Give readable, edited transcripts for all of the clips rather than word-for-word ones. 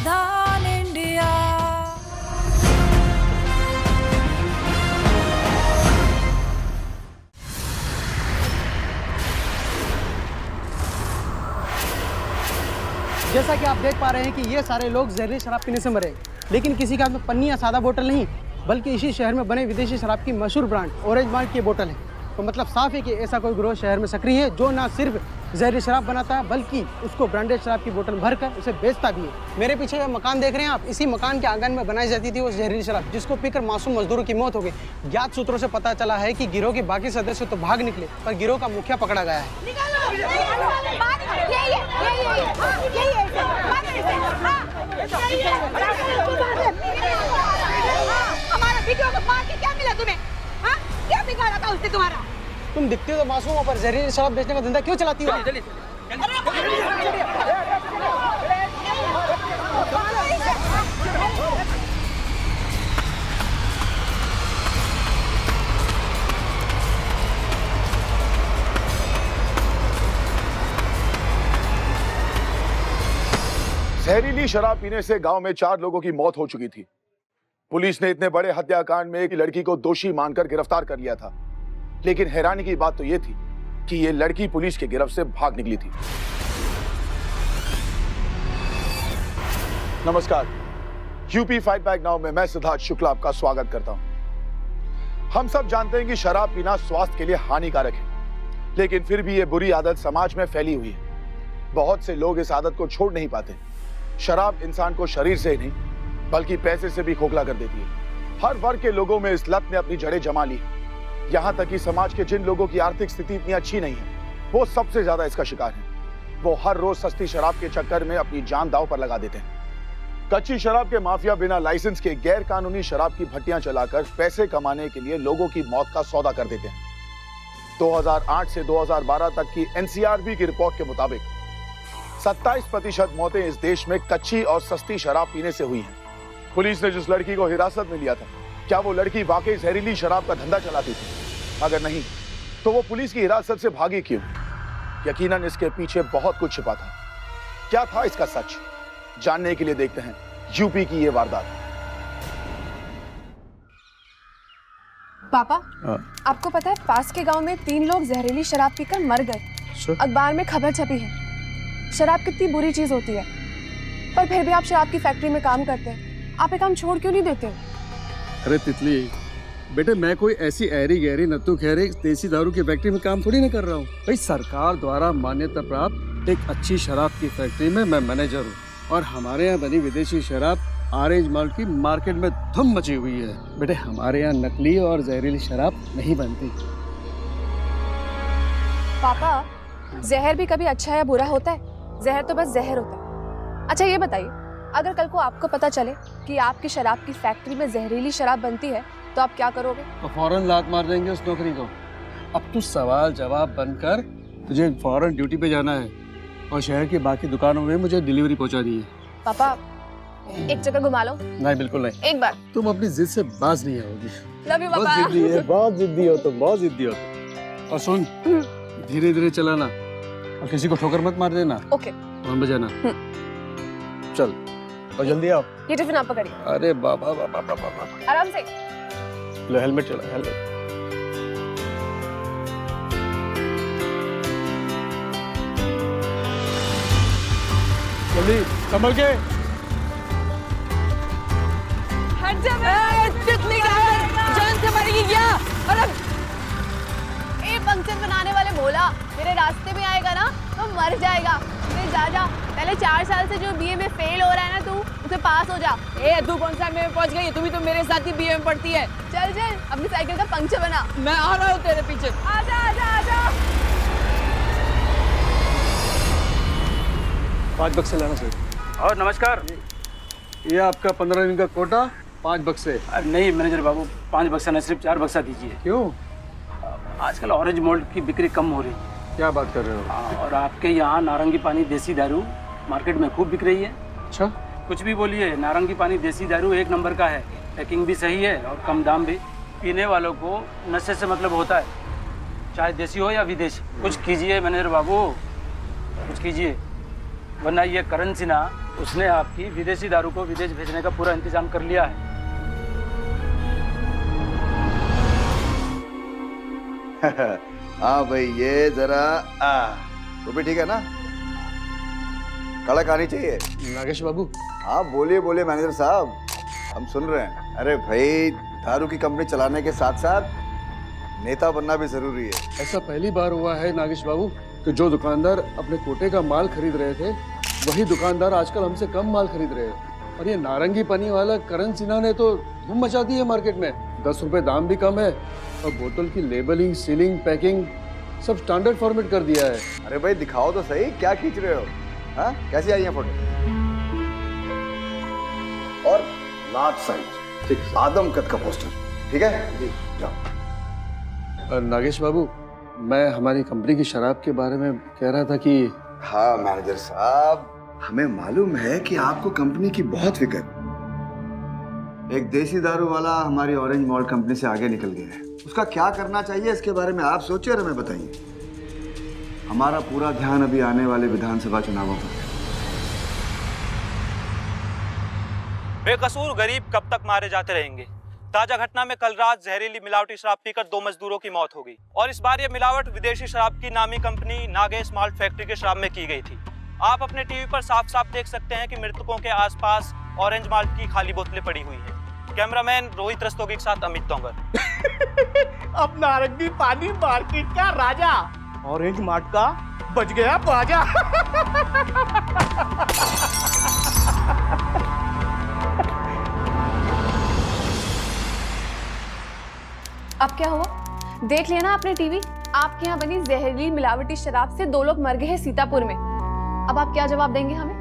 धान इंडिया। जैसा कि आप देख पा रहे हैं कि ये सारे लोग जहरीली शराब पीने से मरे, लेकिन किसी के हाथ में पन्नी या सादा बोतल नहीं, बल्कि इसी शहर में बने विदेशी शराब की मशहूर ब्रांड ऑरेंज मार्ट की बोतल है। तो मतलब साफ है कि ऐसा कोई गिरोह शहर में सक्रिय है जो ना सिर्फ जहरीली शराब बनाता है बल्कि उसको ब्रांडेड शराब की बोतल भरकर उसे बेचता भी है। मेरे पीछे यह मकान देख रहे हैं आप, इसी मकान के आंगन में बनाई जाती थी वो जहरीली शराब, जिसको पीकर मासूम मजदूरों की मौत हो गई। ज्ञात सूत्रों से पता चला है कि गिरोह के बाकी सदस्य तो भाग निकले, पर गिरोह का मुखिया पकड़ा गया है। हमारा वीडियो को मार के क्या मिला तुम्हें? हाँ? क्या बिगाड़ा था उसने तुम्हारा? तुम दिखते हो तो मासूम हो, पर जहरीली शराब बेचने का धंधा क्यों चलाती हो? जहरीली शराब पीने से गांव में 4 लोगों की मौत हो चुकी थी। पुलिस ने इतने बड़े हत्याकांड में एक लड़की को दोषी मानकर गिरफ्तार कर लिया था, लेकिन हैरानी की बात तो यह थी कि यह लड़की पुलिस की गिरफ्त से भाग निकली थी। नमस्कार, यूपी फाइट बैक नाउ में मैं सिद्धार्थ शुक्ला आपका स्वागत करता हूं। हम सब जानते हैं कि शराब पीना स्वास्थ्य के लिए हानिकारक है, लेकिन फिर भी यह बुरी आदत समाज में फैली हुई है। बहुत से लोग इस आदत को छोड़ नहीं पाते। शराब इंसान को शरीर से ही नहीं बल्कि पैसे से भी खोखला कर देती है। हर वर्ग के लोगों में इस लत ने अपनी जड़ें जमा ली है। यहाँ तक कि समाज के जिन लोगों की आर्थिक स्थिति इतनी अच्छी नहीं है, वो सबसे ज्यादा इसका शिकार हैं। वो हर रोज सस्ती शराब के चक्कर में अपनी जान दांव पर लगा देते हैं। कच्ची शराब के माफिया बिना लाइसेंस के गैर कानूनी शराब की भट्टियां चलाकर पैसे कमाने के लिए लोगों की मौत का सौदा कर देते हैं। 2008 से 2012 तक की एनसीआरबी की रिपोर्ट के मुताबिक 27% मौतें इस देश में कच्ची और सस्ती शराब पीने से हुई हैं। पुलिस ने जिस लड़की को हिरासत में लिया था, क्या वो लड़की वाकई जहरीली शराब का धंधा चलाती थी? अगर नहीं, तो वो पुलिस की हिरासत से भागी क्यों? यकीनन इसके पीछे बहुत कुछ छिपा था। क्या था इसका सच? जानने के लिए देखते हैं यूपी की ये वारदात। पापा, आपको पता है पास के गांव में 3 लोग जहरीली शराब पीकर मर गए। अखबार में खबर छपी है। शराब कितनी बुरी चीज होती है, पर फिर भी आप शराब की फैक्ट्री में काम करते हैं। आप ये काम छोड़ क्यों नहीं देते? अरे तितली बेटे, मैं कोई ऐसी ऐरी गहरी नत्थू खैरी देसी दारू की फैक्ट्री में काम थोड़ी ना कर रहा हूँ। भाई, सरकार द्वारा मान्यता प्राप्त एक अच्छी शराब की फैक्ट्री में मैं मैनेजर हूँ, और हमारे यहाँ बनी विदेशी शराब ऑरेंज मार्ट की मार्केट में धूम मची हुई है। बेटे, हमारे यहाँ नकली और जहरीली शराब नहीं बनती। पापा, जहर भी कभी अच्छा या बुरा होता है? जहर तो बस जहर होता है। अच्छा ये बताइए, अगर कल को आपको पता चले कि आपकी शराब की फैक्ट्री में जहरीली शराब बनती है, तो आप क्या करोगे? तो फौरन लात मार देंगे उस नौकरी को। अब तू सवाल जवाब बनकर तुझे फौरन ड्यूटी पे जाना है, और शहर की बाकी दुकानों में मुझे डिलीवरी पहुंचा दी है। पापा, एक जगह घुमा लो। नहीं, बिल्कुल नहीं। एक बार। तुम अपनी जिद से बाज नहीं आओगी। लव यू बहुत पापा। जिद्दी है, बहुत जिद्दी हो तुम, बहुत जिद्दी हो तुम। और सुन, धीरे धीरे चलाना और किसी को ठोकर मत मार देना। ओके। और बजाना। चल, और जल्दी आओ। ये टिफिन आप पकड़िए। अरे बाबा बाबा बाबा, आराम से। लो हेलमेट चला, हेलमेट। जल्दी संभल के। हट जा जान से मरेगी क्या? और अब ए पंक्चर बनाने वाले बोला मेरे रास्ते में आएगा ना तो मर जाएगा। जा पहले 4 साल से जो बीए में फेल हो रहा है ना, तू उसे पास हो जा। ए, तू कौन सा में पहुंच गई? तुम ही तो मेरे साथ ही बीए में पढ़ती है। चल अपनी साइकिल का पंक्चर बना। मैं आ रहा हूँ तेरे पीछे। आजा आजा आजा। 5 बक्से लाना सर। और नमस्कार। ये आपका 15 दिन का कोटा, 5 बक्से। नहीं मैनेजर बाबू, 5 बक्सा नहीं, सिर्फ 4 बक्सा दीजिए। क्यों? आजकल ऑरेंज मोल्ड की बिक्री कम हो रही है। क्या बात कर रहे हो? और आपके यहाँ नारंगी पानी देसी दारू मार्केट में खूब बिक रही है। अच्छा, कुछ भी बोलिए, नारंगी पानी देसी दारू 1 नंबर का है। पैकिंग भी सही है और कम दाम भी। पीने वालों को नशे से मतलब होता है, चाहे देसी हो या विदेशी। कुछ कीजिए मैनेजर बाबू, कुछ कीजिए, वरना ये करण सिन्हा उसने आपकी विदेशी दारू को विदेश भेजने का पूरा इंतजाम कर लिया है। हाँ भाई, ये जरा तो भी ठीक है ना, कड़क आनी चाहिए। नागेश बाबू, हाँ बोलिए बोलिए मैनेजर साहब, हम सुन रहे हैं। अरे भाई, दारू की कंपनी चलाने के साथ साथ नेता बनना भी जरूरी है। ऐसा पहली बार हुआ है नागेश बाबू कि जो दुकानदार अपने कोटे का माल खरीद रहे थे वही दुकानदार आजकल हमसे कम माल खरीद रहे हैं। और ये नारंगी पानी वाला करण सिन्हा ने तो धूम मचा दी है मार्केट में। 10 रुपए दाम भी कम है और बोतल की लेबलिंग, सीलिंग, पैकिंग सब स्टैंडर्ड फॉर्मेट कर दिया है। अरे भाई दिखाओ तो सही, क्या खींच रहे हो? हाँ, कैसी आई है फोटो? और लार्ज साइज, ठीक, आदम कद का पोस्टर, ठीक है जी, जाओ। नागेश बाबू, मैं हमारी कंपनी की शराब के बारे में कह रहा था कि हाँ मैनेजर साहब, हमें मालूम है कि आपको कंपनी की बहुत फिक्र। एक देसी दारू वाला हमारी ऑरेंज मॉल्ट कंपनी से आगे निकल गया है, उसका क्या करना चाहिए इसके बारे में आप सोचिए और हमें बताइए। हमारा पूरा ध्यान अभी आने वाले विधानसभा चुनावों पर है। बेकसूर गरीब कब तक मारे जाते रहेंगे? ताजा घटना में कल रात जहरीली मिलावटी शराब पीकर 2 मजदूरों की मौत हो गई और इस बार ये मिलावट विदेशी शराब की नामी कंपनी नागेश माल्ट फैक्ट्री के शराब में की गई थी। आप अपने टीवी पर साफ साफ देख सकते हैं कि मृतकों के आसपास ऑरेंज माल्ट की खाली बोतलें पड़ी हुई हैं। कैमरामैन रोहित रस्तोगी के साथ अमित तोंगर। अब नारंगी पानी मार्केट का राजा, ऑरेंज मार्ट का बज गया बाजा। अब क्या हुआ? देख लिया ना आपने टीवी? आपके यहाँ बनी जहरीली मिलावटी शराब से 2 लोग मर गए हैं सीतापुर में। अब आप क्या जवाब देंगे हमें?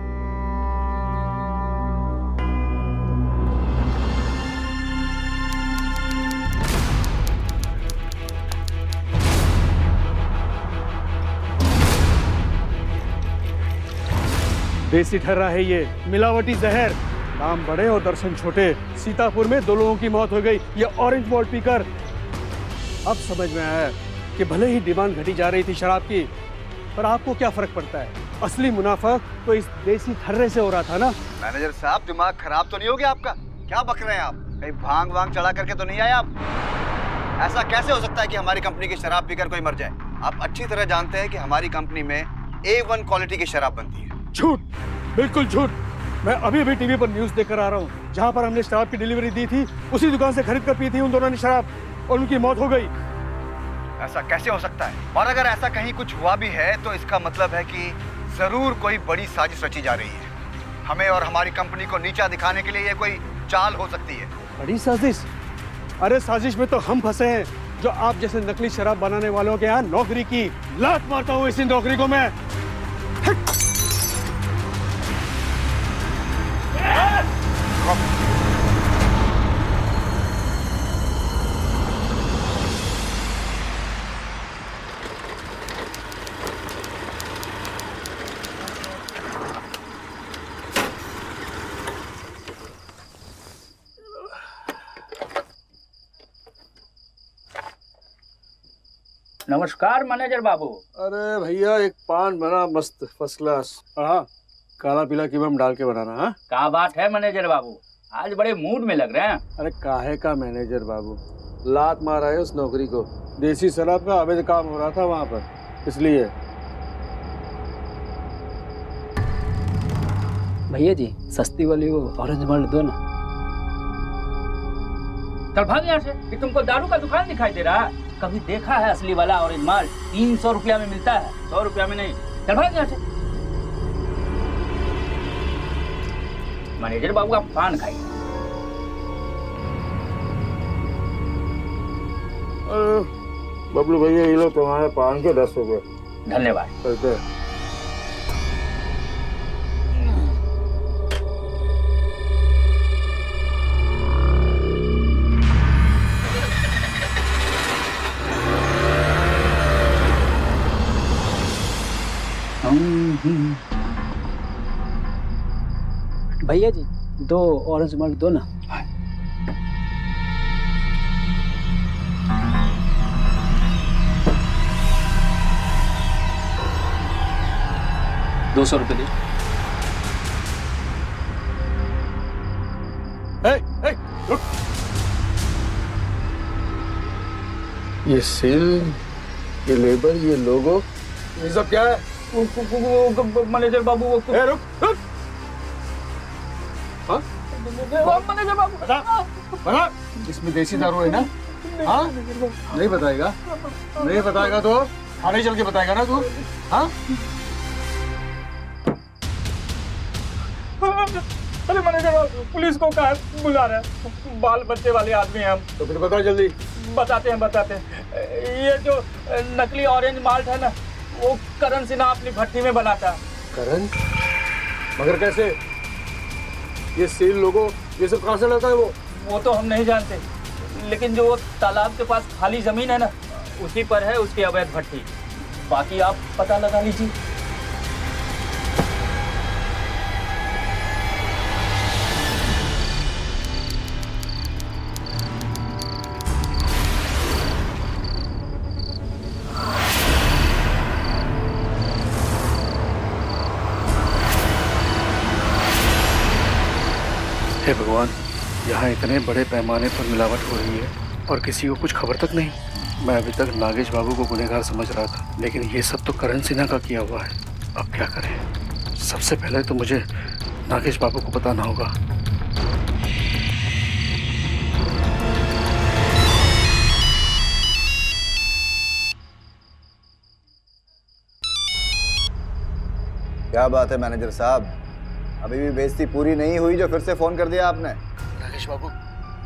देसी ठर्रा है ये, मिलावटी जहर। दाम बड़े और दर्शन छोटे। सीतापुर में 2 लोगों की मौत हो गई ये ऑरेंज मॉल्ट पीकर। अब समझ में आया कि भले ही डिमांड घटी जा रही थी शराब की, पर आपको क्या फर्क पड़ता है? असली मुनाफा तो इस देसी ठर्रे से हो रहा था ना। मैनेजर साहब, दिमाग खराब तो नहीं हो गया आपका? क्या बक रहे हैं आप? कहीं भांग वांग चढ़ा करके तो नहीं आए आप? ऐसा कैसे हो सकता है कि हमारी कंपनी की शराब पीकर कोई मर जाए? आप अच्छी तरह जानते हैं कि हमारी कंपनी में A1 क्वालिटी की शराब बनती है। झूठ, बिल्कुल झूठ। मैं अभी अभी टीवी पर न्यूज़ देखकर आ रहा हूँ, जहाँ पर हमने शराब की डिलीवरी दी थी उसी दुकान से खरीद कर पी थी उन दोनों ने शराब और उनकी मौत हो गई। ऐसा कैसे हो सकता है? और अगर ऐसा कहीं कुछ हुआ भी है तो इसका मतलब है कि जरूर कोई बड़ी साजिश रची जा रही है। हमें और हमारी कंपनी को नीचा दिखाने के लिए ये कोई चाल हो सकती है। बड़ी साजिश? अरे साजिश में तो हम फंसे हैं, जो आप जैसे नकली शराब बनाने वालों के यहाँ नौकरी की। लात मारता हूँ इसी नौकरी को मैं। नमस्कार मैनेजर बाबू। अरे भैया, एक पान बना मस्त फर्स्ट क्लास। हाँ, काला पीला कीमम डाल के बनाना। हाँ, क्या बात है मैनेजर बाबू, आज बड़े मूड में लग रहे हैं। अरे काहे का मैनेजर बाबू, लात मारा है उस नौकरी को। देसी शराब का अवैध काम हो रहा था वहाँ पर, इसलिए। भैया जी, सस्ती वाली वो ऑरेंज माल्ट दो ना। चल भाग यहाँ से, कि तुमको दारू का दुकान दिखाई दे रहा है? कभी देखा है असली वाला ऑरेंज माल्ट? 300 रुपया में मिलता है, 100 रुपया में नहीं। चल भाग यहाँ से। मैनेजर बाबू आप पान खाइए। बबलू भैया, ये लो तुम्हारे पान के 10 रुपए। धन्यवाद। करते भैया जी, 2 ऑरेंज माल्ट दो ना। ₹200 दे। रुक। ये सेल, ये लेबर, ये लोगो, ये सब क्या है? मैनेजर बाबू वो रुक रुक। हाँ? मैनेजर बाबू बता, इसमें देसी दारू है ना? हाँ? नहीं बताएगा? नहीं बताएगा तो थाने चल के बताएगा ना तू? हाँ? अरे मैनेजर बाबू पुलिस को कहा बुला रहे हैं, बाल बच्चे वाले आदमी हैं हम। तो फिर बता जल्दी। बताते हैं। ये जो नकली ऑरेंज माल्ट है ना, वो करण सिन्हा अपनी भट्टी में बनाता है। करण? मगर कैसे? ये सेल लोगो ये सब कहाँ से लाता है वो तो हम नहीं जानते, लेकिन जो वो तालाब के पास खाली जमीन है ना, उसी पर है उसकी अवैध भट्टी। बाकी आप पता लगा लीजिए। हे भगवान, यहाँ इतने बड़े पैमाने पर मिलावट हो रही है और किसी को कुछ खबर तक नहीं। मैं अभी तक नागेश बाबू को गुनहगार समझ रहा था, लेकिन ये सब तो करण सिन्हा का किया हुआ है। अब क्या करें? सबसे पहले तो मुझे नागेश बाबू को बताना होगा। क्या बात है मैनेजर साहब, अभी भी बेइज्जती पूरी नहीं हुई जो फिर से फोन कर दिया आपने? नागेश बाबू,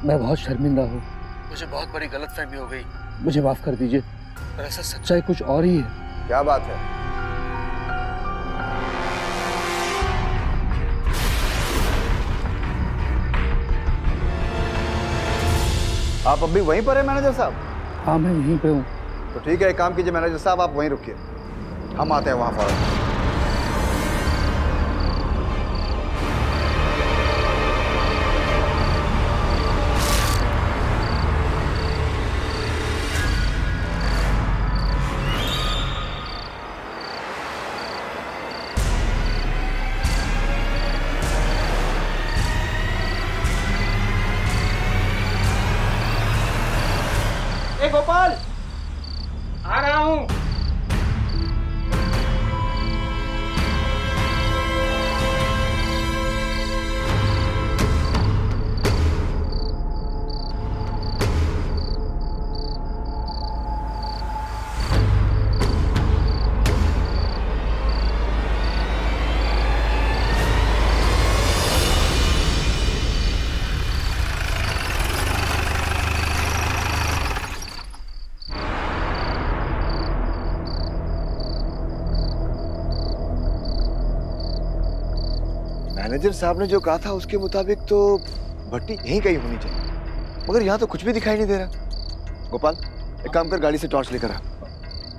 मैं बहुत शर्मिंदा हूँ। मुझे बहुत बड़ी गलतफहमी हो गई, मुझे माफ कर दीजिए। दरअसल सच्चाई कुछ और ही है। क्या बात है? आप अभी वहीं पर है मैनेजर साहब? हाँ, मैं यहीं पे हूँ। तो ठीक है, एक काम कीजिए मैनेजर साहब, आप वहीं रुकिए, हम आते हैं वहाँ फौरन। गोपाल, आ रहा हूँ। मैनेजर साहब ने जो कहा था उसके मुताबिक तो भट्टी यहीं कहीं होनी चाहिए, मगर यहाँ तो कुछ भी दिखाई नहीं दे रहा। गोपाल, एक काम कर, गाड़ी से टॉर्च लेकर आ।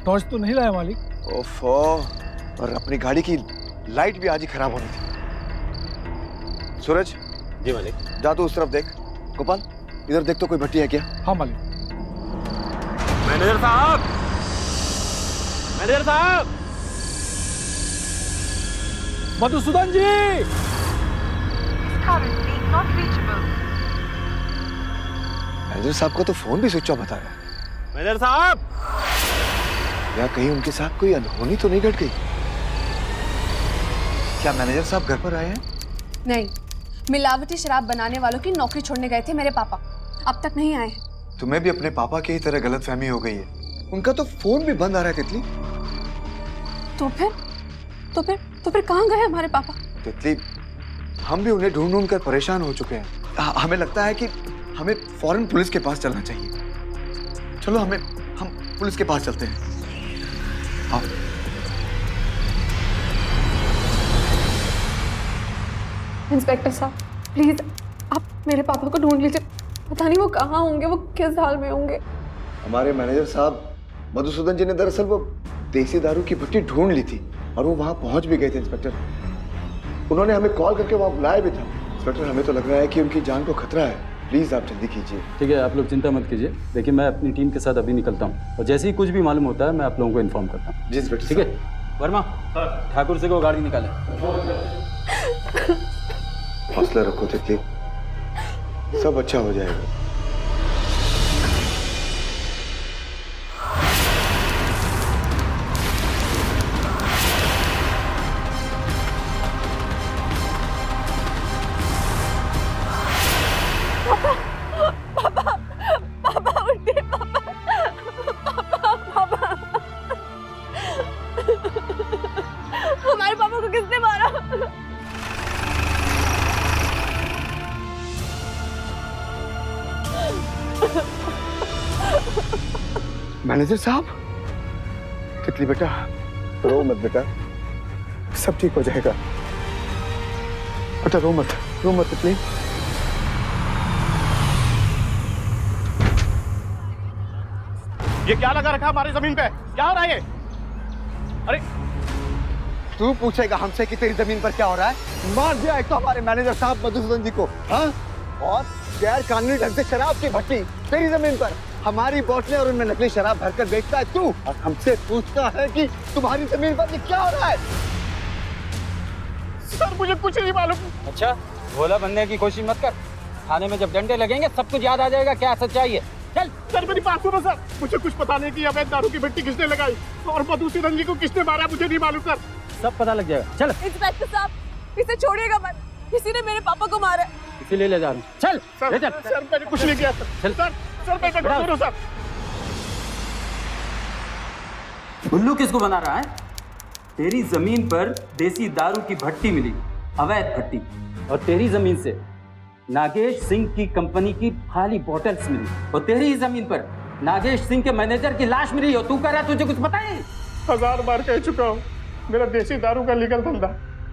टॉर्च तो नहीं लाया मालिक। ओफो, और अपनी गाड़ी की लाइट भी आज ही खराब होनी थी। सूरज। जी मालिक। जा तो उस तरफ देख। गोपाल, इधर देख तो कोई भट्टी है क्या? हाँ मालिक। मैनेजर साहब, मैनेजर साहब, मधुसूदन जी। मैनेजर साहब का तो फोन भी स्विच ऑफ बता रहा है। मैनेजर साहब, या कहीं उनके साथ कोई अनहोनी तो नहीं घट गई? क्या मैनेजर साहब घर पर आए हैं? नहीं, मिलावटी शराब बनाने वालों की नौकरी छोड़ने गए थे मेरे पापा, अब तक नहीं आए हैं। तुम्हें भी अपने पापा की ही तरह गलतफहमी हो गई है। उनका तो फोन भी बंद आ रहा है तितली। तो फिर कहाँ गए हमारे पापा? तितली, हम भी उन्हें ढूंढ ढूंढ कर परेशान हो चुके हैं। हमें लगता है कि हमें फौरन पुलिस के पास चलना चाहिए। चलो, हम पुलिस के पास चलते हैं। आओ। इंस्पेक्टर साहब, प्लीज आप मेरे पापा को ढूंढ लीजिए। पता नहीं वो कहाँ होंगे, वो किस हाल में होंगे। हमारे मैनेजर साहब मधुसूदन जी ने दरअसल वो देसी दारू की भट्टी ढूंढ ली थी और वो वहां पहुंच भी गए थे इंस्पेक्टर। उन्होंने हमें कॉल करके वहां बुलाया भी था। इंस्पेक्टर, हमें तो लग रहा है कि उनकी जान को खतरा है। प्लीज आप जल्दी कीजिए। ठीक है, आप लोग चिंता मत कीजिए। देखिए, मैं अपनी टीम के साथ अभी निकलता हूँ और जैसे ही कुछ भी मालूम होता है मैं आप लोगों को इन्फॉर्म करता हूँ। जी इंस्पेक्टर। ठीक है वर्मा, ठाकुर से को गाड़ी निकालें। हौसला रखो तितली। सब अच्छा हो जाएगा। पापा उठिए पापा। पापा हमारे पापा को किसने मारा? मैनेजर साहब, तितली बेटा रो मत बेटा, सब ठीक हो जाएगा बेटा, रो मत तितली। ये क्या लगा रखा हमारी जमीन पे? क्या हो रहा है ये? अरे तू पूछेगा हमसे कि तेरी जमीन पर क्या हो रहा है? मार दिया एक तो हमारे मैनेजर साहब मधुसूदन जी को, हाँ? और गैर कानूनी ढंग से शराब की भट्टी तेरी जमीन पर, हमारी बोतलें और उनमें नकली शराब भरकर बेचता है तू, और हमसे पूछता है कि तुम्हारी जमीन पर ये क्या हो रहा है? सर मुझे कुछ नहीं मालूम। अच्छा, भोला बनने की कोशिश मत कर। थाने में जब डंडे लगेंगे सब कुछ याद आ जाएगा क्या सच्चाई है। चल सर मेरी बात सुनो सर, मुझे कुछ पता नहीं कि अवैध दारू की भट्टी किसने लगाई और मधुसूदन जी को किसने मारा, मुझे नहीं मालूम सर। सब पता लग जाएगा। चल इंस्पेक्टर साहब, इसे छोड़िएगा मत, किसी ने मेरे पापा को मारा। इसीलिए ले जा रहा हूँ। चल ले चल। सर मैंने कुछ नहीं किया सर। चल। सर मैं कसूर सर। उल्लू किसको बना रहा है? तेरी जमीन पर देसी दारू की भट्टी मिली, अवैध भट्टी, और तेरी जमीन से नागेश सिंह की कंपनी की खाली बोतल्स मिली, और तेरी ही जमीन पर नागेश सिंह के मैनेजर की लाश मिली। और तू कह रहा है तुझे कुछ पता है? 1000 बार कह चुका हूँ, मेरा देसी दारू का लीगल धंधा,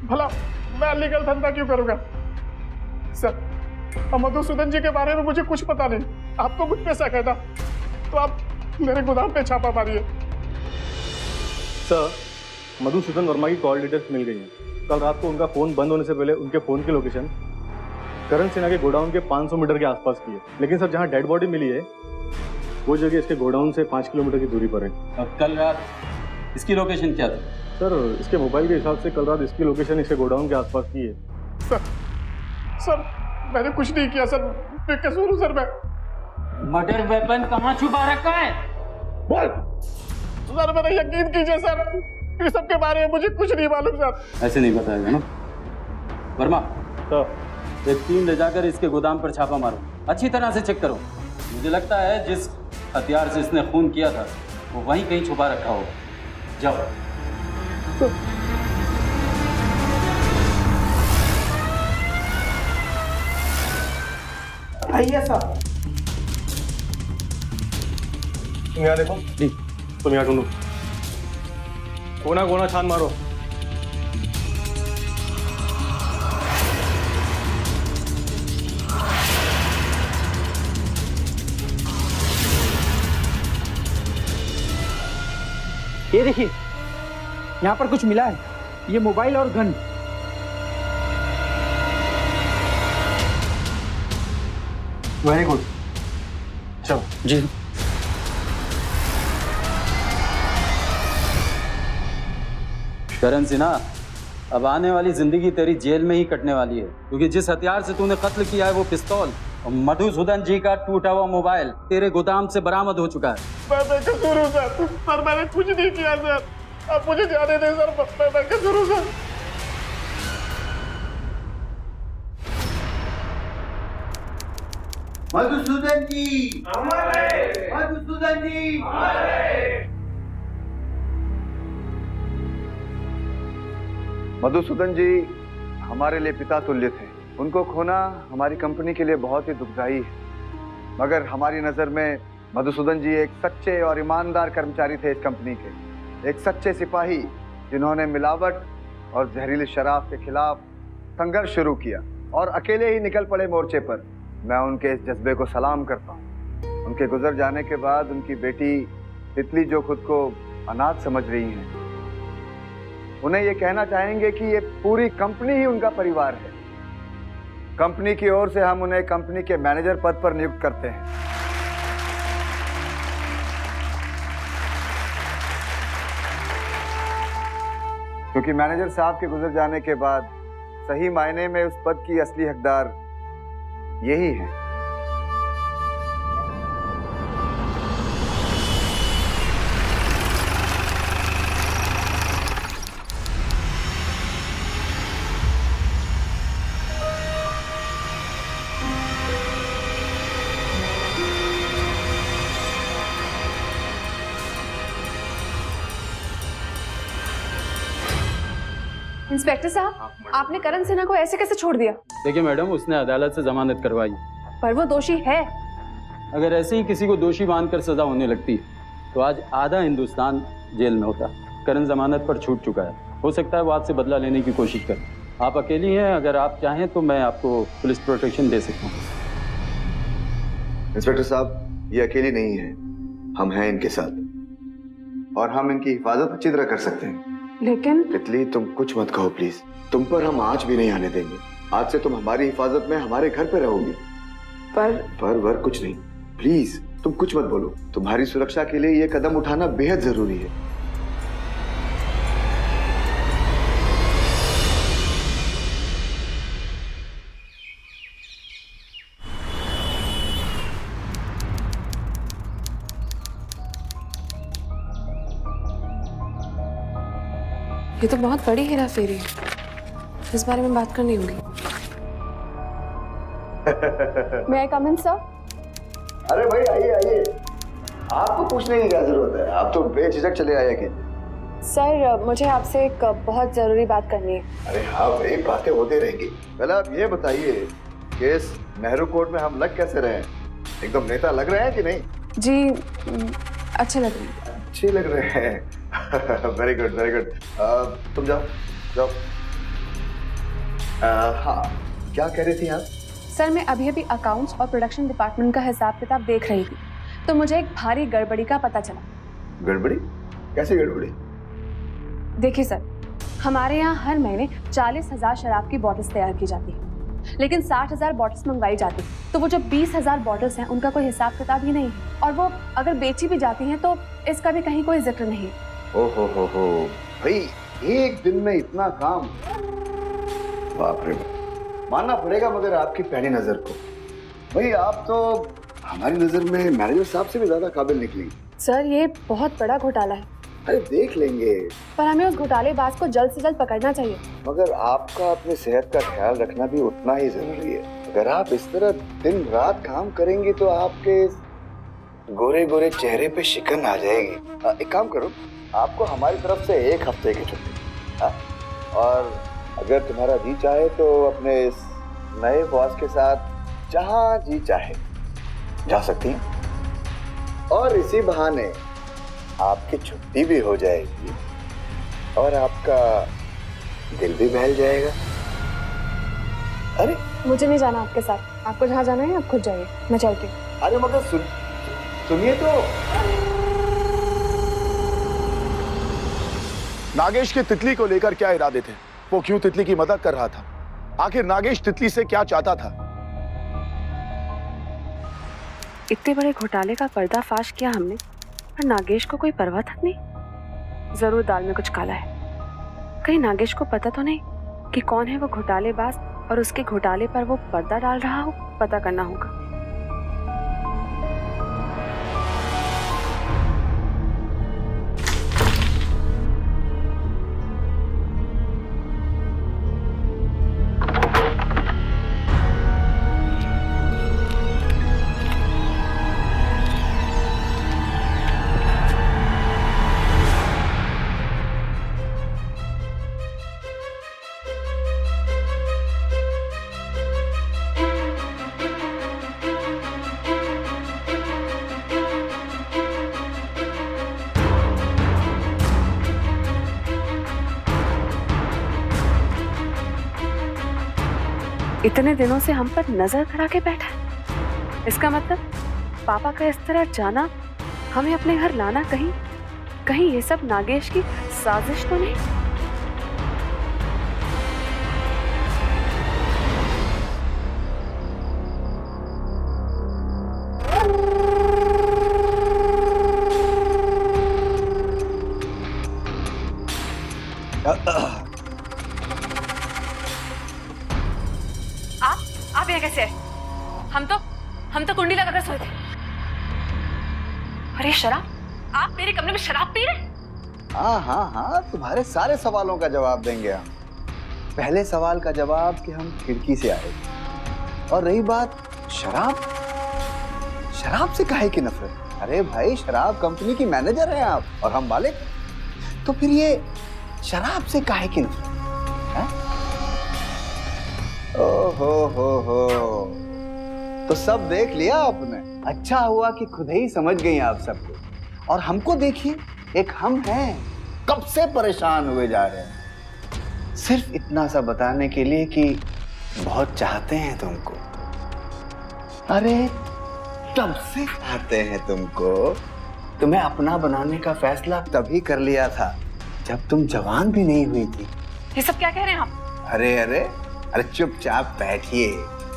भला मैं लीगल धंधा क्यों करूंगा? सर मधुसूदन जी के बारे में मुझे कुछ पता नहीं, आपको मुझ पे शक है ना, तो आप मेरे गोदाम पे छापा मारिए। सर, मधुसूदन वर्मा की कॉल डिटेल्स मिल गई हैं। कल रात को उनका फोन बंद होने से पहले उनके फोन की लोकेशन करण सिन्हा के गोडाउन के 500 मीटर के आसपास की है, लेकिन सर जहां डेड बॉडी मिली है वो जगह इसके गोडाउन से 5 किलोमीटर की दूरी पर है। अब कल रात इसकी लोकेशन क्या थी? सर इसके मोबाइल के हिसाब से कल रात इसकी लोकेशन इसके गोडाउन के आसपास की है। सर मैंने कुछ नहीं किया सर, बेकसूर हूँ सर मैं। मर्डर वेपन कहाँ छुपा रखा है? बोल सर, मेरा यकीन कीजिए सर, इस सब के बारे में मुझे कुछ नहीं मालूम सर। ऐसे नहीं बताएगा ना वर्मा। सर एक टीम ले जाकर इसके गोदाम पर छापा मारो, अच्छी तरह से चेक करो। मुझे लगता है जिस हथियार से इसने खून किया था वो वहीं कहीं छुपा रखा होगा। जाओ। आइए सर। तुम यहाँ देखो जी, तुम यहाँ ढूंढो, कोना कोना छान मारो। ये देखिए, यहाँ पर कुछ मिला है, ये मोबाइल और गन। वेरी गुड, चलो जी। करण सिन्हा, अब आने वाली जिंदगी तेरी जेल में ही कटने वाली है, क्योंकि जिस हथियार से तूने कत्ल किया है वो पिस्तौल और मधुसूदन जी का टूटा हुआ मोबाइल तेरे गोदाम से बरामद हो चुका है। मैं बेकसूर हूँ सर, मैंने कुछ नहीं किया सर, आप मुझे जाने दें सर, मैं बेकसूर हूँ सर। मधुसूदन जी मधुसूदन जी मधुसूदन जी हमारे लिए पिता तुल्य थे। उनको खोना हमारी कंपनी के लिए बहुत ही दुखदाई है, मगर हमारी नज़र में मधुसूदन जी एक सच्चे और ईमानदार कर्मचारी थे इस कंपनी के, एक सच्चे सिपाही जिन्होंने मिलावट और जहरीली शराब के खिलाफ संघर्ष शुरू किया और अकेले ही निकल पड़े मोर्चे पर। मैं उनके इस जज्बे को सलाम करता हूँ। उनके गुजर जाने के बाद उनकी बेटी तितली, जो खुद को अनाथ समझ रही हैं, उन्हें ये कहना चाहेंगे कि ये पूरी कंपनी ही उनका परिवार है। कंपनी की ओर से हम उन्हें कंपनी के मैनेजर पद पर नियुक्त करते हैं। क्योंकि मैनेजर साहब के गुजर जाने के बाद सही मायने में उस पद की असली हकदार यही है। इंस्पेक्टर साहब, आपने करण सिन्हा को ऐसे कैसे छोड़ दिया? देखिए मैडम, उसने अदालत से जमानत करवाई, पर वो दोषी है। अगर ऐसे ही किसी को दोषी मानकर सजा होने लगती तो आज आधा हिंदुस्तान जेल में होता। करण जमानत पर छूट चुका है, हो सकता है वो आपसे बदला लेने की कोशिश करे। आप अकेली हैं, अगर आप चाहें तो मैं आपको पुलिस प्रोटेक्शन दे सकता हूँ। इंस्पेक्टर साहब, ये अकेली नहीं है, हम हैं इनके साथ और हम इनकी हिफाजत अच्छी तरह कर सकते हैं। लेकिन तितली, तुम कुछ मत कहो प्लीज, तुम पर हम आँच भी नहीं आने देंगे। आज से तुम हमारी हिफाजत में हमारे घर पे रहोगी। पर कुछ नहीं, प्लीज तुम कुछ मत बोलो। तुम्हारी सुरक्षा के लिए ये कदम उठाना बेहद जरूरी है। ये तो बहुत बड़ी हेरा फेरी है, इस बारे में बात करनी होगी। May I come in, sir? अरे भाई आइए आइए, आपको पूछने की क्या जरूरत है, आप तो बेझिझक चले आए कीजिए। सर, मुझे आपसे एक बहुत जरूरी बात करनी है। अरे हाँ भाई, बातें होती रहेंगी। पहले आप ये बताइए कि इस नेहरू कोर्ट में हम लग कैसे रहे हैं? एकदम नेता लग रहे हैं कि नहीं? जी, अच्छे लग रहे हैं। अच्छे लग रहे हैं। Very good very good. तुम जाओ जाओ। हाँ, क्या कह रही थी आप? सर, मैं अभी अभी अकाउंट्स और प्रोडक्शन डिपार्टमेंट का हिसाब किताब देख रही थी, तो मुझे एक भारी गड़बड़ी का पता चला। गड़बड़ी? कैसी गड़बड़ी? देखिए सर, हमारे यहाँ हर महीने 40,000 शराब की बॉटल्स तैयार की जाती है, लेकिन 60,000 बॉटल्स मंगवाई जाती है। तो वो जो 20,000 बॉटल्स हैं, उनका कोई हिसाब किताब ही नहीं है, और वो अगर बेची भी जाती हैं तो इसका भी कहीं कोई जिक्र नहीं है। ओहो हो भाई, एक दिन में इतना काम, बाप रे बाप। मानना पड़ेगा मगर आपकी पहली नजर को। भाई आप तो हमारी नजर में मैनेजर साहब से भी ज्यादा काबिल निकली। सर, ये बहुत बड़ा घोटाला है। अरे देख लेंगे, पर हमें उस घोटालेबाज को जल्द से जल्द पकड़ना चाहिए। मगर आपका अपनी सेहत का ख्याल रखना भी उतना ही जरूरी है। अगर आप इस तरह दिन रात काम करेंगी तो आपके गोरे गोरे चेहरे पे शिकन आ जाएगी। एक काम करो, आपको हमारी तरफ से 1 हफ्ते की छुट्टी, और अगर तुम्हारा जी चाहे तो अपने इस नए बॉस के साथ जहां जी चाहे जा सकती हैं, और इसी बहाने आपकी छुट्टी भी हो जाएगी और आपका दिल भी बहल जाएगा। अरे मुझे नहीं जाना आपके साथ, आपको जहाँ जाना है आप खुद जाइए, मैं चलती हूँ। अरे मगर सुनिए तो। नागेश के तितली को लेकर क्या इरादे थे? वो क्यों तितली की मदद कर रहा था? आखिर नागेश तितली से क्या चाहता था? इतने बड़े घोटाले का पर्दाफाश किया हमने, पर नागेश को कोई परवाह तक नहीं। जरूर दाल में कुछ काला है। कहीं नागेश को पता तो नहीं कि कौन है वो घोटालेबाज और उसके घोटाले पर वो पर्दा डाल रहा हो? पता करना होगा। इतने दिनों से हम पर नजर गड़ा के बैठा है। इसका मतलब पापा का इस तरह जाना, हमें अपने घर लाना, कहीं ये सब नागेश की साजिश तो नहीं? आप यहाँ कैसे? हम तो कुंडी लगाकर सोए थे। अरे शराब, आप मेरे कमरे में शराब पी रहे? हाँ, तुम्हारे सारे सवालों का जवाब देंगे हम। पहले सवाल का जवाब कि हम खिड़की से आए, और रही बात शराब से काहे की नफरत? अरे भाई, शराब कंपनी की मैनेजर हैं आप और हम मालिक, तो फिर ये शराब से काहे की नफरत? हो। तो सब देख लिया आपने। अच्छा हुआ कि खुद ही समझ गई आप सबको। और हमको देखिए, एक हम हैं, कब से परेशान हुए जा रहे हैं, सिर्फ इतना सा बताने के लिए कि बहुत चाहते हैं तुमको। अरे तब से चाहते हैं तुमको। तुम्हें अपना बनाने का फैसला तभी कर लिया था जब तुम जवान भी नहीं हुई थी। ये सब क्या कह रहे हैं आप? अरे अरे अरे चुपचाप बैठिए।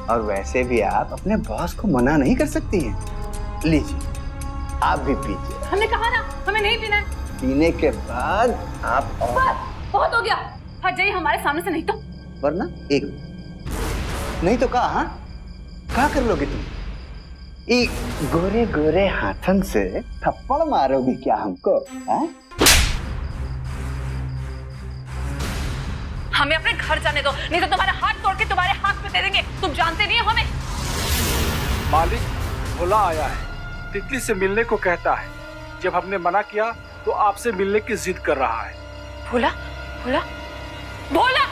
और वैसे भी आप अपने बॉस को मना नहीं कर सकती हैं। लीजिए, आप भी पीजिए। हमने कहा ना हमें नहीं पीना है। पीने के बाद आप और... बस बहुत हो गया, हट जाइए हमारे सामने से, नहीं तो वरना एक नहीं तो कहा, हाँ क्या कर लोगे तुम? एक गोरे गोरे हाथन से थप्पड़ मारोगी क्या हमको? हाँ? हमें अपने घर जाने दो, नहीं तो तुम्हारे हाथ तोड़ के तुम्हारे हाथ में दे देंगे। तुम जानते नहीं हो हमें। मालिक भोला आया है, तितली से मिलने को कहता है। जब हमने मना किया तो आपसे मिलने की जिद कर रहा है। भोला भोला भोला!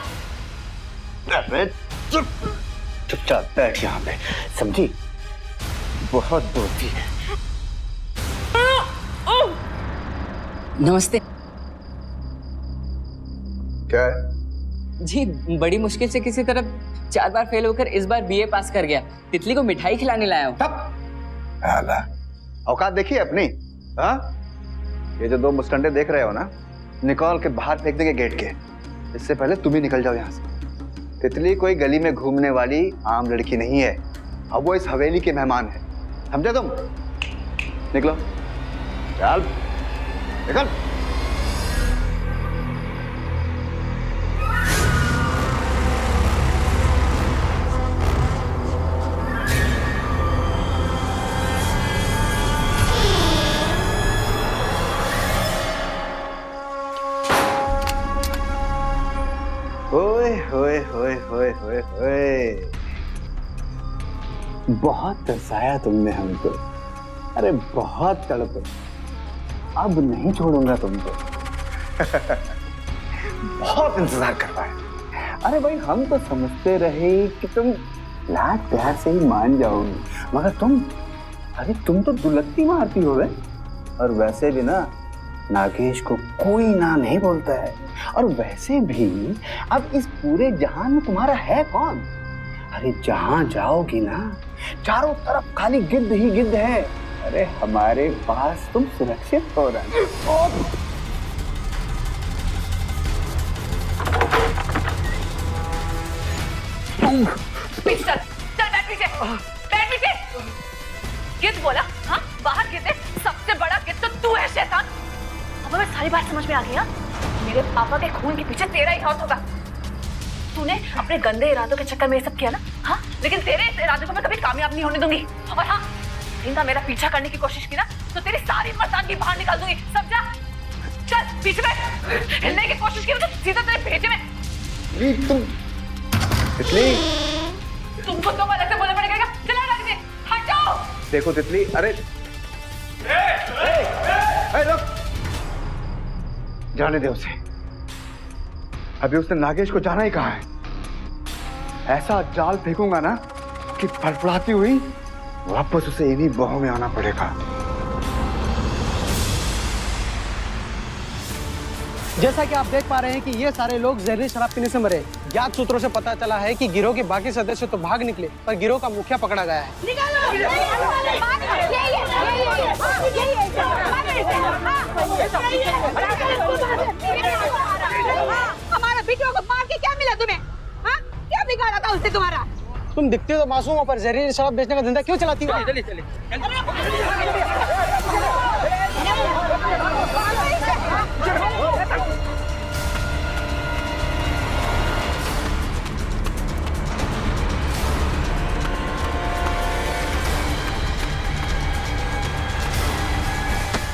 अरे चुप, चुपचाप बैठ यहाँ पे, समझी? बहुत बोलती है। नमस्ते क्या है? जी, बड़ी मुश्किल से किसी तरह 4 बार फेल होकर इस बार बीए पास कर गया। तितली को मिठाई खिलाने लाया हूँ। औकात देखिए अपनी। हाँ, ये जो 2 मुस्टंडे देख रहे हो ना, निकाल के बाहर फेंक देंगे गेट के। इससे पहले तुम ही निकल जाओ यहाँ से। तितली कोई गली में घूमने वाली आम लड़की नहीं है। अब वो इस हवेली के मेहमान है, समझे तुम? निकलो, चल निकल। होए होए होए होए होए होए, बहुत तरसाया तुमने हमको। अरे बहुत तड़पे, अब नहीं छोड़ूंगा तुमको। बहुत इंतजार कर रहा है। अरे भाई, हम तो समझते रहे कि तुम लाड प्यार से ही मान जाओगी, मगर तुम तो दुलत्ती मारती हो बे। और वैसे भी ना, नागेश को कोई ना नहीं बोलता है। और वैसे भी अब इस पूरे जहान में तुम्हारा है कौन? अरे जहां जाओगी ना, चारों तरफ खाली गिद्ध ही गिद्ध है। अरे हमारे पास तुम सुरक्षित हो रहे हो। पीछे चल, चल बैठ पीछे, बैठ पीछे। गिद्ध बोला? हाँ, बाहर गिद्ध है। सबसे बड़ा गिद्ध तो तू है शैतान। अब हमें सारी बात समझ में आ गई। हाँ, मेरे पापा के खून के पीछे तेरा ही हाथ होगा। तूने अपने गंदे इरादों के चक्कर में ये सब किया ना? हाँ, लेकिन तेरे इस इरादों को मैं कभी कामयाब नहीं होने दूंगी। और हाँ, इनका मेरा पीछा करने की कोशिश की ना, तो तेरी सारी मर्दानगी बाहर निकाल दूंगी, समझा? चल पीछे बैठ। हिलने की कोशिश की तो सीधा तेरे भेजे में। तितली, तुमको तो अलग से बोलना पड़ेगा। चला रख दे, हट जाओ। देखो तितली, अरे रुक, जाने दे उसे। अभी उसने नागेश को जाना ही कहा है। ऐसा जाल फेंकूंगा ना कि फड़फड़ाती हुई वापस उसे इन्हीं बाहों में आना पड़ेगा। जैसा कि आप देख पा रहे हैं कि ये सारे लोग जहरीली शराब पीने से मरे। ज्ञात सूत्रों से पता चला है कि गिरोह के बाकी सदस्य तो भाग निकले, पर गिरोह का मुखिया पकड़ा गया है। हमारा बेटियों को मार के क्या मिला तुम्हें? हाँ? क्या बिगाड़ा था उससे तुम्हारा? तुम दिखते तो मासूम हो, पर जहरीली शराब बेचने का धंधा क्यों चलाती हो?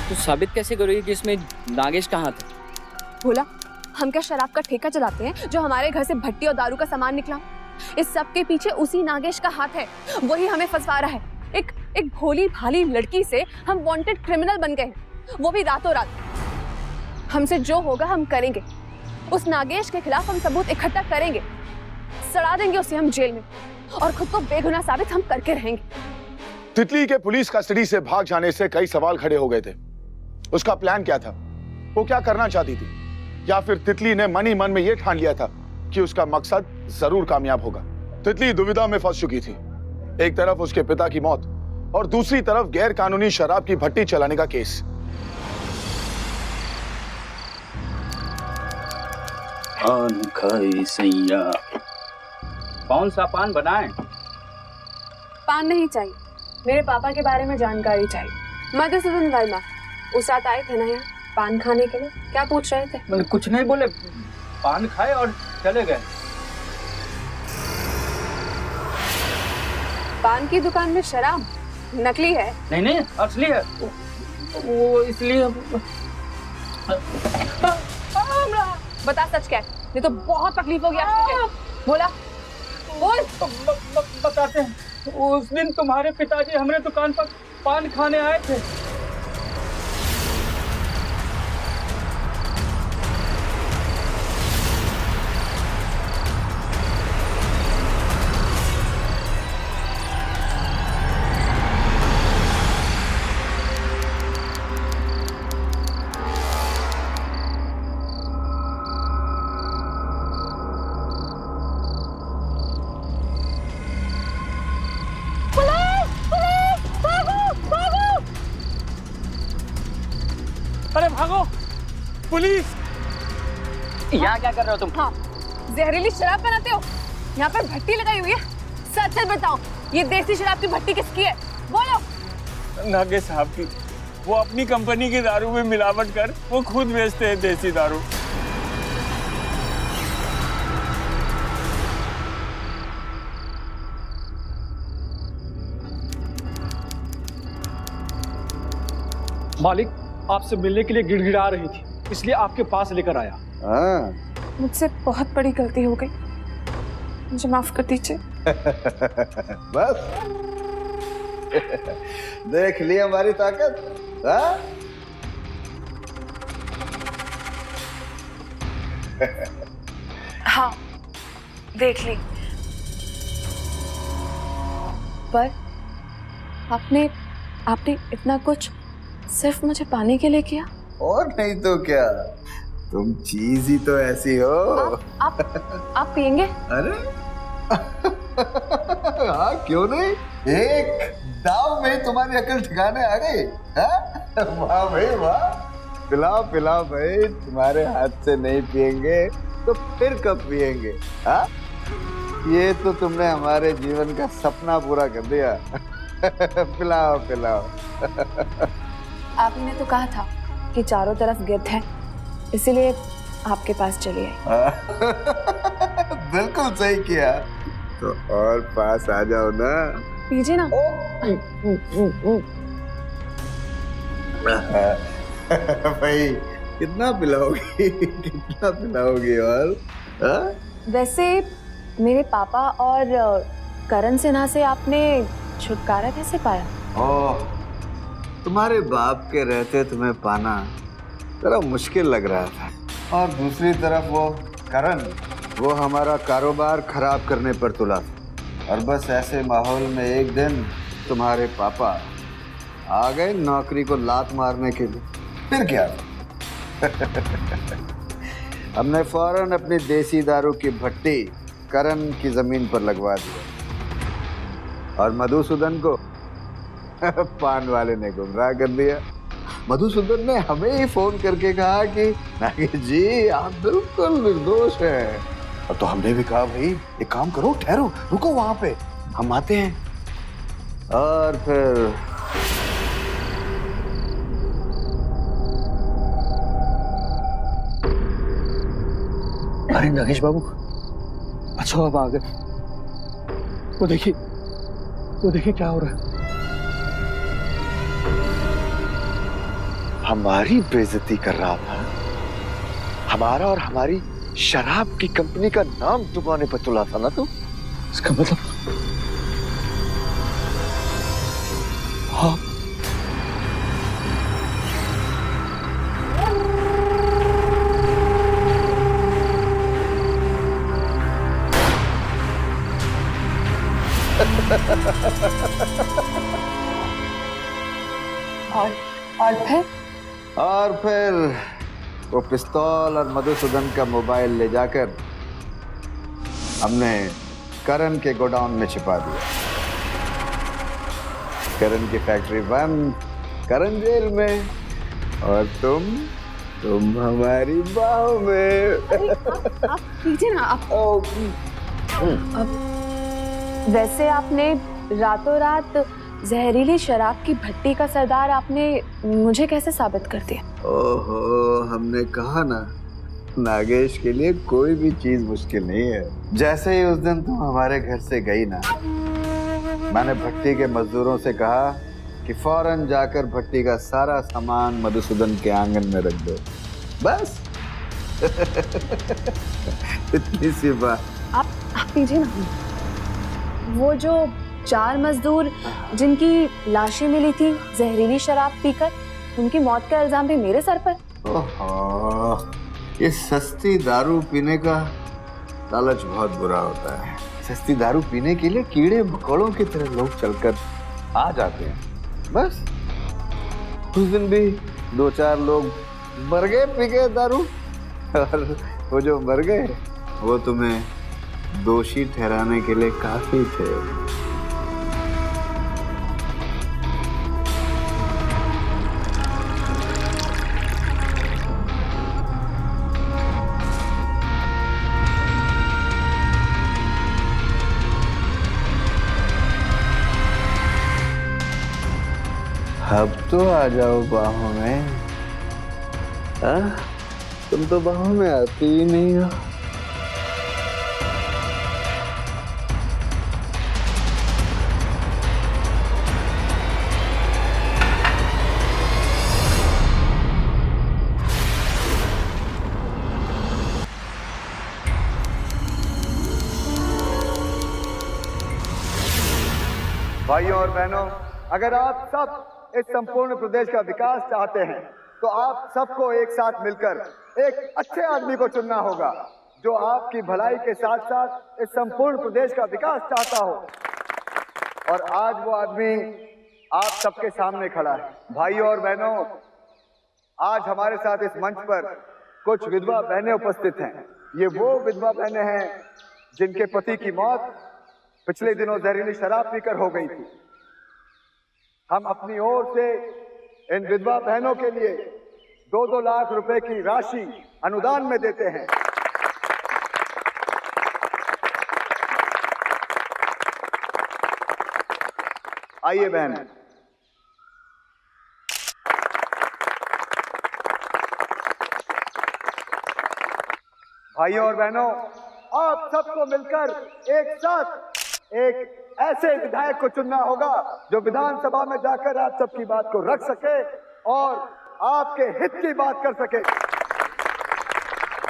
तो साबित कैसे करोगी कि इसमें नागेश का हाथ है? भोला, हम क्या शराब का ठेका चलाते हैं जो हमारे घर से भट्टी और दारू का सामान निकला? इस सब के पीछे उसी नागेश का हाथ है। वही हमें फंसवा रहा है। एक भोली भाली लड़की से हम वांटेड क्रिमिनल बन गए, वो भी रातों रात। हमसे जो होगा हम करेंगे। उस नागेश के खिलाफ हम सबूत इकट्ठा करेंगे। सड़ा देंगे उसे हम जेल में और खुद को बेगुनाह साबित हम करके रहेंगे। तितली के पुलिस कस्टडी से भाग जाने से कई सवाल खड़े हो गए थे। उसका प्लान क्या था? वो क्या करना चाहती थी? या फिर तितली ने मन ही मन में यह ठान लिया था कि उसका मकसद जरूर कामयाब होगा? तितली दुविधा में फंस चुकी थी। एक तरफ उसके पिता की मौत और दूसरी तरफ गैर कानूनी शराब की भट्टी चलाने का केस। पान खाई सैया। कौन सा पान बनाए? पान नहीं चाहिए, मेरे पापा के बारे में जानकारी चाहिए। मधुसूदन वर्मा उस रात आए थे ना यहाँ पान खाने के लिए, क्या पूछ रहे थे? मैंने कुछ नहीं बोले, पान खाए और चले गए। पान की दुकान में शराब नकली है? नहीं नहीं, असली है। वो इसलिए बता सच क्या है, नहीं तो बहुत तकलीफ होगी आपको। बोला बोल। बताते हैं। उस दिन तुम्हारे पिताजी हमारे दुकान पर पान खाने आए थे। अरे भागो, पुलिस! यहाँ क्या कर रहे हो तुम? हाँ, जहरीली शराब बनाते हो, यहाँ पर भट्टी लगाई हुई है। सच सच बताओ, ये देसी शराब की भट्टी किसकी है? बोलो। नागे साहब की। वो अपनी कंपनी की दारू में मिलावट कर वो खुद बेचते हैं देसी दारू। मालिक आपसे मिलने के लिए गिड़गिड़ा रही थी, इसलिए आपके पास लेकर आया। मुझसे बहुत बड़ी गलती हो गई, मुझे माफ कर दीजिए। बस देख ली हमारी ताकत। हाँ? हाँ, देख ली। पर आपने इतना कुछ सिर्फ मुझे पाने के लिए किया? और नहीं तो क्या, तुम चीज ही तो ऐसी हो। आप पियेंगे? अरे हाँ, क्यों नहीं, एक दाव में तुम्हारी अकल ठिकाने आ गई। वाह भाई वाह, पिलाओ पिलाओ भाई, तुम्हारे हाथ से नहीं पियेंगे तो फिर कब पियेंगे? हाँ, ये तो तुमने हमारे जीवन का सपना पूरा कर दिया। पिलाओ पिलाओ। आपने तो कहा था कि चारों तरफ गिद्ध है, इसीलिए आपके पास चली आई। बिल्कुल सही किया, तो और पास आ जाओ ना। पीजिए ना। भाई कितना पिलाओगी? कितना पिलाओगी? और वैसे मेरे पापा और करण सिन्हा से आपने छुटकारा कैसे पाया? ओह, तुम्हारे बाप के रहते तुम्हें पाना जरा मुश्किल लग रहा था, और दूसरी तरफ वो करण, वो हमारा कारोबार खराब करने पर तुला था। और बस ऐसे माहौल में एक दिन तुम्हारे पापा आ गए नौकरी को लात मारने के लिए। फिर क्या? हमने फौरन अपनी देसी दारू की भट्टी करण की जमीन पर लगवा दिया और मधुसूदन को पान वाले ने गुमराह कर दिया। मधुसूदन ने हमें ही फोन करके कहा कि नागेश जी आप बिल्कुल निर्दोष हैं। और तो हमने भी कहा भाई एक काम करो, ठहरो, रुको वहां पे, हम आते हैं। और फिर अरे नागेश बाबू, अच्छा अब आ गए। वो देखिए क्या हो रहा है। हमारी बेइज्जती कर रहा था, हमारा और हमारी शराब की कंपनी का नाम डुबाने पर तुला था ना तू? इसका मतलब हाँ, और फिर वो पिस्तौल और मधुसूदन का मोबाइल ले जाकर हमने करण के गोडाउन में छिपा दिया। करण की फैक्ट्री बंद, करण जेल में, और तुम हमारी बाहों में। आप कीजिए ना आप। वैसे आपने रातों रात जहरीली शराब की भट्टी का सरदार आपने मुझे कैसे साबित कर दिया? ओहो, हमने कहा ना, नागेश के लिए कोई भी चीज मुश्किल नहीं है। जैसे ही उस दिन तुम हमारे घर से गई ना, मैंने भट्टी के मजदूरों से कहा कि फौरन जाकर भट्टी का सारा सामान मधुसूदन के आंगन में रख दो। बस इतनी सी बात। आप कीजिए ना। वो जो 4 मजदूर जिनकी लाशें मिली थी जहरीली शराब पीकर, उनकी मौत का इल्जाम भी मेरे सर पर। ओहो, ये सस्ती दारू पीने का लालच बहुत बुरा होता है। सस्ती दारू पीने के लिए कीड़े मकोड़ों की तरह लोग चलकर आ जाते हैं। बस उस दिन भी 2-4 लोग मर गए पी के दारू, और वो जो मर गए वो तुम्हें दोषी ठहराने के लिए काफी थे। अब तो आ जाओ बाहों में। हाँ? तुम तो बाहों में आती ही नहीं हो। भाइयों और बहनों, अगर आप सब इस संपूर्ण प्रदेश का विकास चाहते हैं तो आप सबको एक साथ मिलकर एक अच्छे आदमी को चुनना होगा, जो आपकी भलाई के साथ साथ इस संपूर्ण प्रदेश का विकास चाहता हो। और आज वो आदमी आप सबके सामने खड़ा है। भाइयों और बहनों, आज हमारे साथ इस मंच पर कुछ विधवा बहनें उपस्थित हैं। ये वो विधवा बहनें हैं जिनके पति की मौत पिछले दिनों जहरीली शराब पीकर हो गई थी। हम अपनी ओर से इन विधवा बहनों के लिए 2-2 लाख रुपए की राशि अनुदान में देते हैं। आइए बहन। भाइयों और बहनों, आप सबको मिलकर एक साथ एक ऐसे विधायक को चुनना होगा जो विधानसभा में जाकर आप सबकी बात को रख सके और आपके हित की बात कर सके।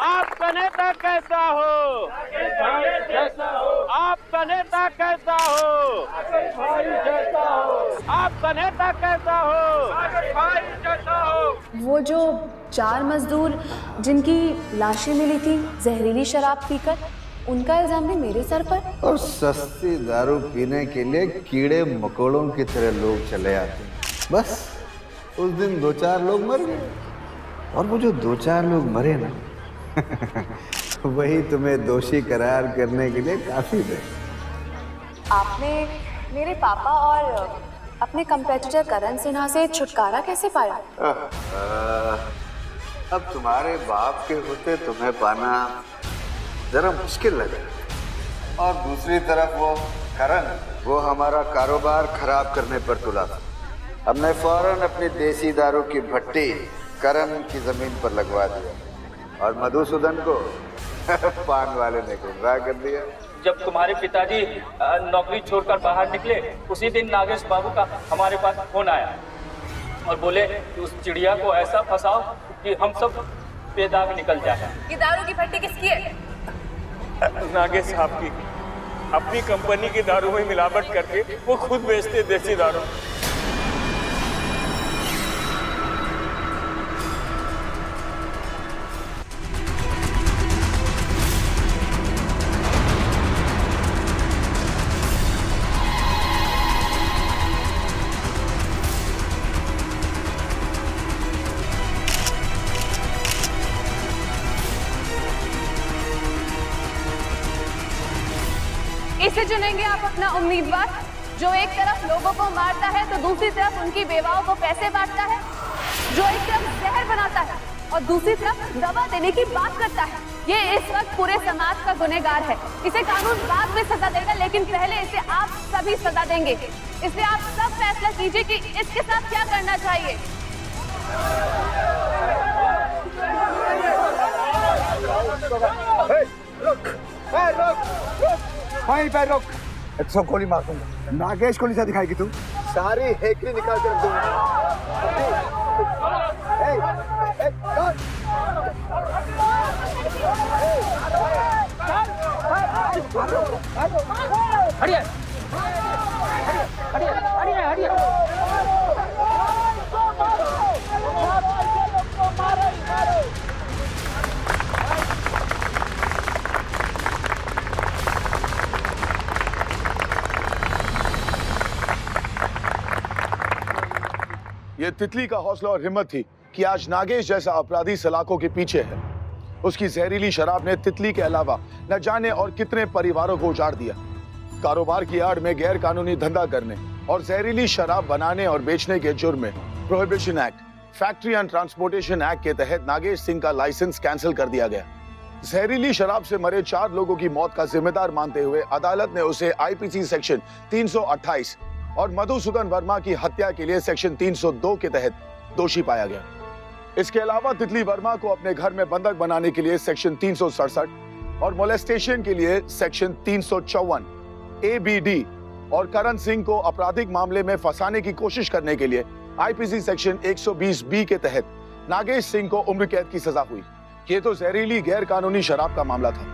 आपका नेता कैसा हो? आपका नेता कैसा हो? आपका नेता कैसा हो? वो जो 4 मजदूर जिनकी लाशें मिली थी जहरीली शराब पीकर, उनका इल्जाम भी मेरे सर पर। और सस्ती दारू पीने के लिए कीड़े मकोड़ों की तरह लोग चले आते हैं। बस उस दिन 2-4 लोग मर गए, और वो जो 2-4 लोग मरे ना वही तुम्हें दोषी करार करने के लिए काफी थे। आपने मेरे पापा और अपने कंपेटिटर करण सिन्हा से छुटकारा कैसे पाया? अब तुम्हारे बाप के होते तुम्हें पाना जरा मुश्किल लगे, और दूसरी तरफ वो करण, वो हमारा कारोबार खराब करने पर तुला था। हमने फौरन अपनी देसी दारू की भट्टी करण की जमीन पर लगवा दिया, और मधुसूदन को पान वाले ने गुमराह कर दिया। जब तुम्हारे पिताजी नौकरी छोड़कर बाहर निकले, उसी दिन नागेश बाबू का हमारे पास फोन आया और बोले कि उस चिड़िया को ऐसा फंसाओ कि हम सब बेदाग निकल जाए। ये दारू की भट्टी किसकी है? नागेश साहब की। अपनी कंपनी की दारू में मिलावट करके वो खुद बेचते देसी दारू। कैसे चुनेंगे आप अपना उम्मीदवार जो एक तरफ लोगों को मारता है तो दूसरी तरफ उनकी बेवाओं को पैसे बांटता है, जो एक तरफ जहर बनाता है और दूसरी तरफ दवा देने की बात करता है? ये इस वक्त पूरे समाज का गुनहगार है। इसे कानून बाद में सजा देगा, लेकिन पहले इसे आप सभी सजा देंगे। इसलिए आप सब फैसला कीजिए कि इसके साथ क्या करना चाहिए। रुक, अच्छा गोली मार दूंगा। नागेश को नहीं दिखाएगी तू, सारी हेकड़ी निकाल कर रख दूंगा। ये तितली का हौसला और हिम्मत थी कि आज नागेश जैसा अपराधी सलाखों के पीछे है। उसकी जहरीली शराब ने तितली के अलावा न जाने और कितने परिवारों को उजाड़ दिया। कारोबार की आड़ में गैर कानूनी धंधा करने और जहरीली शराब बनाने और बेचने के जुर्म में prohibition act, factory and transportation act के तहत नागेश सिंह का लाइसेंस कैंसिल कर दिया गया। जहरीली शराब से मरे 4 लोगों की मौत का जिम्मेदार मानते हुए अदालत ने उसे आईपीसी सेक्शन 328 और मधुसूदन वर्मा की हत्या के लिए सेक्शन 302 के तहत दोषी पाया गया। इसके अलावा तितली वर्मा को अपने घर में बंधक बनाने के लिए सेक्शन 367 और मोलेस्टेशन के लिए सेक्शन 354 ABD और करण सिंह को आपराधिक मामले में फंसाने की कोशिश करने के लिए आईपीसी सेक्शन 120B के तहत नागेश सिंह को उम्र कैद की सजा हुई। ये तो जहरीली गैर कानूनी शराब का मामला था,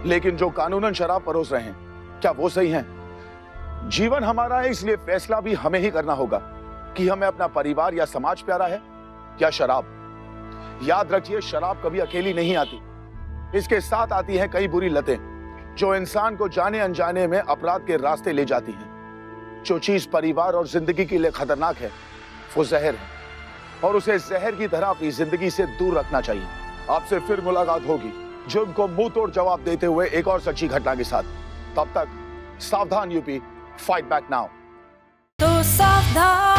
लेकिन जो कानूनन शराब परोस रहे हैं, क्या वो सही हैं? जीवन हमारा है, इसलिए फैसला भी हमें ही करना होगा कि हमें अपना परिवार या समाज प्यारा है या शराब। याद रखिए, शराब कभी अकेली नहीं आती, इसके साथ आती हैं कई बुरी लतें जो इंसान को जाने अनजाने में अपराध के रास्ते ले जाती हैं। जो चीज परिवार और जिंदगी के लिए खतरनाक है वो जहर है, और उसे जहर की तरह अपनी जिंदगी से दूर रखना चाहिए। आपसे फिर मुलाकात होगी जुर्म को मुंह तोड़ जवाब देते हुए एक और सच्ची घटना के साथ। तब तक सावधान यूपी, फाइट बैक नाउ। तो सावधान